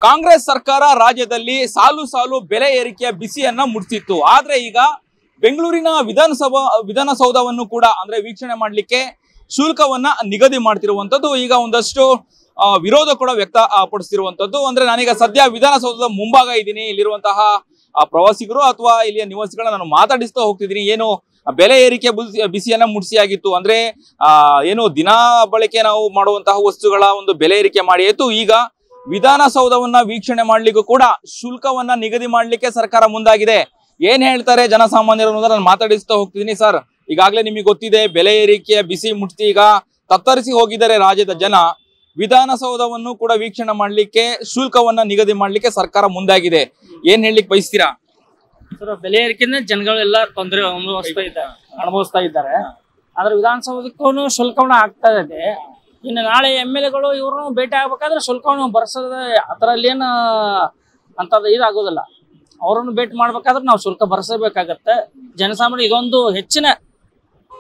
ಕಾಂಗ್ರೆಸ್ ಸರ್ಕಾರ ರಾಜ್ಯದಲ್ಲಿ ಸಾಲು ಸಾಲು ಬೆಲೆ ಏರಿಕೆಯ ಬಿಸಿಯನ್ನ ಮುಟ್ಟಿಸಿತ್ತು. ಆದ್ರೆ ಈಗ ಬೆಂಗಳೂರಿನ ವಿಧಾನಸೌಧವನ್ನು ಕೂಡ ಅಂದ್ರೆ ವೀಕ್ಷಣೆ ಮಾಡ್ಲಿಕ್ಕೆ ಶುಲ್ಕವನ್ನ ನಿಗದಿ ಮಾಡ್ತಿರುವಂತದ್ದು ಈಗ ಒಂದಷ್ಟು ವಿರೋಧ ಕೂಡ ವ್ಯಕ್ತಪಡಿಸ್ತಿರುವಂತದ್ದು. ಅಂದ್ರೆ ನಾನೀಗ ಸದ್ಯ ವಿಧಾನಸೌಧದ ಮುಂಭಾಗ ಇದ್ದೀನಿ. ಇಲ್ಲಿರುವಂತಹ ಪ್ರವಾಸಿಗರು ಅಥವಾ ಇಲ್ಲಿಯ ನಿವಾಸಿಗಳನ್ನ ನಾನು ಮಾತಾಡಿಸ್ತಾ ಹೋಗ್ತಿದ್ದೀನಿ. ಏನು ಬೆಲೆ ಏರಿಕೆ ಬಿಸಿಯನ್ನ ಮುಟ್ಟಿಸಿಯಾಗಿತ್ತು. ಅಂದ್ರೆ ಏನು ದಿನ ಬಳಕೆ ನಾವು ಮಾಡುವಂತಹ ವಸ್ತುಗಳ ಒಂದು ಬೆಲೆ ಏರಿಕೆ ಮಾಡಿ ಆಯ್ತು. ಈಗ ವಿಧಾನಸೌಧವನ್ನ ವೀಕ್ಷಣೆ ಮಾಡ್ಲಿಕ್ಕೂ ಕೂಡ ಶುಲ್ಕವನ್ನ ನಿಗದಿ ಮಾಡ್ಲಿಕ್ಕೆ ಸರ್ಕಾರ ಮುಂದಾಗಿದೆ. ಏನ್ ಹೇಳ್ತಾರೆ ಜನಸಾಮಾನ್ಯರು ಅನ್ನೋದನ್ನ ನಾನು ಮಾತಾಡಿಸ್ತಾ ಹೋಗ್ತಿದ್ದೀನಿ. ಸರ್, ಈಗಾಗಲೇ ನಿಮಗೆ ಗೊತ್ತಿದೆ ಬೆಲೆ ಏರಿಕೆಯ ಬಿಸಿ ಮುಟ್ಟಿ ಈಗ ತತ್ತರಿಸಿ ಹೋಗಿದ್ದಾರೆ ರಾಜ್ಯದ ಜನ. ವಿಧಾನಸೌಧವನ್ನು ಕೂಡ ವೀಕ್ಷಣೆ ಮಾಡ್ಲಿಕ್ಕೆ ಶುಲ್ಕವನ್ನ ನಿಗದಿ ಮಾಡ್ಲಿಕ್ಕೆ ಸರ್ಕಾರ ಮುಂದಾಗಿದೆ. ಏನ್ ಹೇಳಲಿಕ್ಕೆ ಬಯಸ್ತೀರಾ? ಸರ್, ಬೆಲೆ ಏರಿಕೆಯಿಂದ ಜನಗಳೆಲ್ಲ ತೊಂದರೆ ಅನುಭವಿಸ್ತಾ ಇದ್ದಾರೆ. ಆದ್ರೆ ವಿಧಾನಸೌಧಕ್ಕೂ ಶುಲ್ಕವನ್ನ ಆಗ್ತಾ ಇದೆ. ಇನ್ನು ನಾಳೆ MLAಗಳು ಇವ್ರನ್ನು ಭೇಟಿ ಆಗ್ಬೇಕಾದ್ರೆ ಶುಲ್ಕವನ್ನು ಬರ್ಸೋದ ಅದರಲ್ಲಿ ಏನು ಅಂತದ್ದು ಇದಾಗೋದಿಲ್ಲ. ಅವರನ್ನು ಭೇಟಿ ಮಾಡ್ಬೇಕಾದ್ರೆ ನಾವು ಶುಲ್ಕ ಭರಿಸಬೇಕಾಗತ್ತೆ. ಜನಸಾಮಾನ್ಯ ಇದೊಂದು ಹೆಚ್ಚಿನ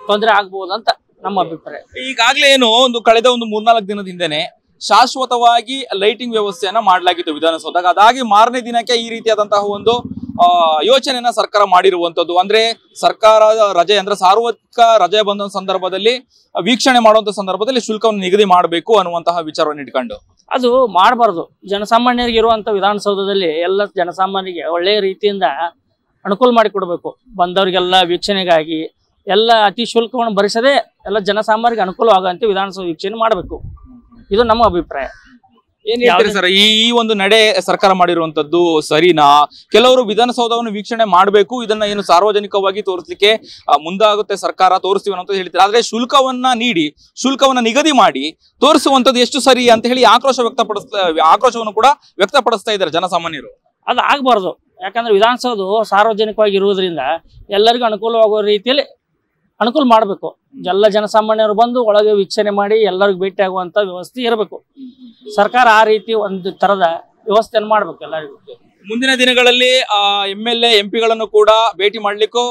ತೊಂದರೆ ಆಗ್ಬಹುದು ಅಂತ ನಮ್ಮ ಅಭಿಪ್ರಾಯ. ಈಗಾಗಲೇ ಏನು ಕಳೆದ 3-4 ದಿನದ ಹಿಂದೆನೆ ಶಾಶ್ವತವಾಗಿ ಲೈಟಿಂಗ್ ವ್ಯವಸ್ಥೆಯನ್ನ ಮಾಡಲಾಗಿತ್ತು ವಿಧಾನಸೌಧಕ್ಕೆ. ಅದಾಗಿ ಮಾರನೇ ದಿನಕ್ಕೆ ಈ ರೀತಿಯಾದಂತಹ ಒಂದು ಯೋಚನೆಯನ್ನ ಸರ್ಕಾರ ಮಾಡಿರುವಂತದ್ದು. ಅಂದ್ರೆ ಸರ್ಕಾರದ ರಜೆ ಅಂದ್ರೆ ಸಾರ್ವತ್ರಿಕ ರಜೆ ಬಂದ ಸಂದರ್ಭದಲ್ಲಿ ವೀಕ್ಷಣೆ ಮಾಡುವಂತ ಸಂದರ್ಭದಲ್ಲಿ ಶುಲ್ಕವನ್ನು ನಿಗದಿ ಮಾಡಬೇಕು ಅನ್ನುವಂತಹ ವಿಚಾರವನ್ನು ಇಟ್ಕೊಂಡು ಅದು ಮಾಡಬಾರ್ದು. ಜನಸಾಮಾನ್ಯರಿಗೆ ಇರುವಂತ ವಿಧಾನಸೌಧದಲ್ಲಿ ಎಲ್ಲ ಜನಸಾಮಾನ್ಯರಿಗೆ ಒಳ್ಳೆಯ ರೀತಿಯಿಂದ ಅನುಕೂಲ ಮಾಡಿಕೊಡ್ಬೇಕು. ಬಂದವರಿಗೆಲ್ಲ ವೀಕ್ಷಣೆಗಾಗಿ ಎಲ್ಲ ಅತಿ ಶುಲ್ಕವನ್ನು ಭರಿಸದೆ ಎಲ್ಲ ಜನಸಾಮಾನ್ಯರಿಗೆ ಅನುಕೂಲವಾಗುವಂತೆ ವಿಧಾನಸೌಧ ವೀಕ್ಷಣೆ ಮಾಡಬೇಕು. ಇದು ನಮ್ಮ ಅಭಿಪ್ರಾಯ. ಏನ್ ಹೇಳ್ತೀರಿ ಸರ್, ಈ ಒಂದು ನಡೆ ಸರ್ಕಾರ ಮಾಡಿರುವಂತದ್ದು ಸರಿನಾ? ಕೆಲವರು ವಿಧಾನಸೌಧವನ್ನು ವೀಕ್ಷಣೆ ಮಾಡಬೇಕು, ಇದನ್ನ ಏನು ಸಾರ್ವಜನಿಕವಾಗಿ ತೋರಿಸಲಿಕ್ಕೆ ಮುಂದಾಗುತ್ತೆ ಸರ್ಕಾರ, ತೋರಿಸ್ತೀವಿ ಅಂತ ಹೇಳ್ತಾರೆ. ಆದ್ರೆ ಶುಲ್ಕವನ್ನ ನಿಗದಿ ಮಾಡಿ ತೋರಿಸುವಂತದ್ದು ಎಷ್ಟು ಸರಿ ಅಂತ ಹೇಳಿ ಆಕ್ರೋಶವನ್ನು ಕೂಡ ವ್ಯಕ್ತಪಡಿಸ್ತಾ ಇದ್ದಾರೆ ಜನಸಾಮಾನ್ಯರು. ಅದು ಆಗ್ಬಾರ್ದು. ಯಾಕಂದ್ರೆ ವಿಧಾನಸೌಧ ಸಾರ್ವಜನಿಕವಾಗಿ ಇರುವುದರಿಂದ ಎಲ್ಲರಿಗೂ ಅನುಕೂಲವಾಗುವ ರೀತಿಯಲ್ಲಿ ಅನುಕೂಲ ಮಾಡಬೇಕು. ಎಲ್ಲ ಜನಸಾಮಾನ್ಯರು ಬಂದು ಒಳಗೆ ವೀಕ್ಷಣೆ ಮಾಡಿ ಎಲ್ಲರಿಗೂ ಭೇಟಿ ಆಗುವಂತ ವ್ಯವಸ್ಥೆ ಇರಬೇಕು. ಸರ್ಕಾರ ಆ ರೀತಿ ಒಂದು ತರದ ವ್ಯವಸ್ಥೆಯನ್ನು ಮಾಡ್ಬೇಕು ಎಲ್ಲರಿಗೂ. ಮುಂದಿನ ದಿನಗಳಲ್ಲಿ MLA MP ಗಳನ್ನು ಕೂಡ ಭೇಟಿ ಮಾಡ್ಲಿಕ್ಕೂ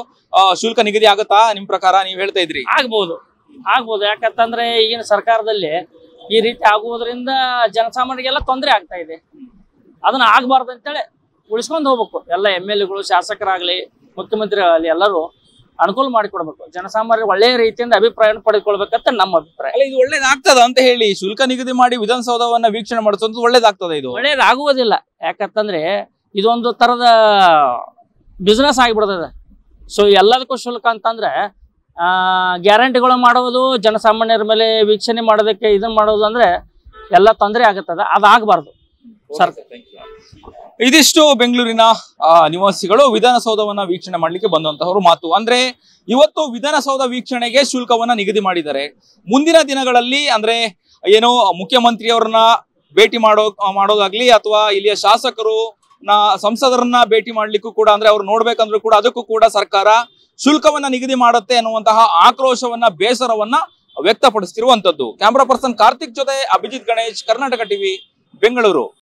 ಶುಲ್ಕ ನಿಗದಿ ಆಗುತ್ತಾ ನಿಮ್ ಪ್ರಕಾರ? ನೀವು ಹೇಳ್ತಾ ಇದ್ರಿ ಆಗ್ಬಹುದು. ಯಾಕಂತಂದ್ರೆ ಈಗಿನ ಸರ್ಕಾರದಲ್ಲಿ ಈ ರೀತಿ ಆಗುವುದರಿಂದ ಜನಸಾಮಾನ್ಯರಿಗೆಲ್ಲ ತೊಂದರೆ ಆಗ್ತಾ ಇದೆ. ಅದನ್ನ ಆಗ್ಬಾರ್ದು ಅಂತೇಳಿ ಉಳಿಸ್ಕೊಂಡು ಹೋಗ್ಬೇಕು. ಎಲ್ಲ MLAಗಳು, ಶಾಸಕರಾಗ್ಲಿ, ಮುಖ್ಯಮಂತ್ರಿ ಆಗಲಿ ಎಲ್ಲರೂ ಅನುಕೂಲ ಮಾಡಿಕೊಡ್ಬೇಕು. ಜನಸಾಮಾನ್ಯರು ಒಳ್ಳೆಯ ರೀತಿಯಿಂದ ಅಭಿಪ್ರಾಯ ಪಡೆದುಕೊಳ್ಬೇಕಂತ ನಮ್ಮ ಅಭಿಪ್ರಾಯ. ಇದು ಒಳ್ಳೇದಾಗ್ತದ ಅಂತ ಹೇಳಿ ಶುಲ್ಕ ನಿಗದಿ ಮಾಡಿ ವಿಧಾನಸೌಧವನ್ನ ವೀಕ್ಷಣೆ ಮಾಡಿಸೋದು ಒಳ್ಳೇದಾಗ್ತದ? ಇದು ಒಳ್ಳೇದಾಗುವುದಿಲ್ಲ. ಯಾಕಂತಂದ್ರೆ ಇದೊಂದು ತರದ ಬಿಸ್ನೆಸ್ ಆಗಿಬಿಡ್ತದೆ. ಸೊ ಎಲ್ಲದಕ್ಕೂ ಶುಲ್ಕ ಅಂತಂದ್ರೆ ಗ್ಯಾರಂಟಿಗಳು ಮಾಡೋದು, ಜನಸಾಮಾನ್ಯರ ಮೇಲೆ ವೀಕ್ಷಣೆ ಮಾಡೋದಕ್ಕೆ ಇದನ್ನ ಮಾಡೋದು ಅಂದ್ರೆ ಎಲ್ಲ ತೊಂದರೆ ಆಗುತ್ತದ. ಅದಾಗಬಾರ್ದು. ಇದಿಷ್ಟು ಬೆಂಗಳೂರಿನ ನಿವಾಸಿಗಳು ವಿಧಾನಸೌಧವನ್ನ ವೀಕ್ಷಣೆ ಮಾಡ್ಲಿಕ್ಕೆ ಬಂದಂತಹವರು ಮಾತು. ಅಂದ್ರೆ ಇವತ್ತು ವಿಧಾನಸೌಧ ವೀಕ್ಷಣೆಗೆ ಶುಲ್ಕವನ್ನ ನಿಗದಿ ಮಾಡಿದ್ದಾರೆ. ಮುಂದಿನ ದಿನಗಳಲ್ಲಿ ಅಂದ್ರೆ ಏನೋ ಮುಖ್ಯಮಂತ್ರಿಯವರನ್ನ ಭೇಟಿ ಮಾಡೋದಾಗ್ಲಿ ಅಥವಾ ಇಲ್ಲಿಯ ಸಂಸದರನ್ನ ಭೇಟಿ ಮಾಡ್ಲಿಕ್ಕೂ ಕೂಡ ಅಂದ್ರೆ ಅವ್ರು ನೋಡ್ಬೇಕಂದ್ರೂ ಕೂಡ ಅದಕ್ಕೂ ಕೂಡ ಸರ್ಕಾರ ಶುಲ್ಕವನ್ನ ನಿಗದಿ ಮಾಡುತ್ತೆ ಅನ್ನುವಂತಹ ಆಕ್ರೋಶವನ್ನ, ಬೇಸರವನ್ನ ವ್ಯಕ್ತಪಡಿಸ್ತಿರುವಂತದ್ದು. ಕ್ಯಾಮರಾ ಪರ್ಸನ್ ಕಾರ್ತಿಕ್ ಜೊತೆ ಅಭಿಜಿತ್ ಗಣೇಶ್, ಕರ್ನಾಟಕ ಟಿವಿ, ಬೆಂಗಳೂರು.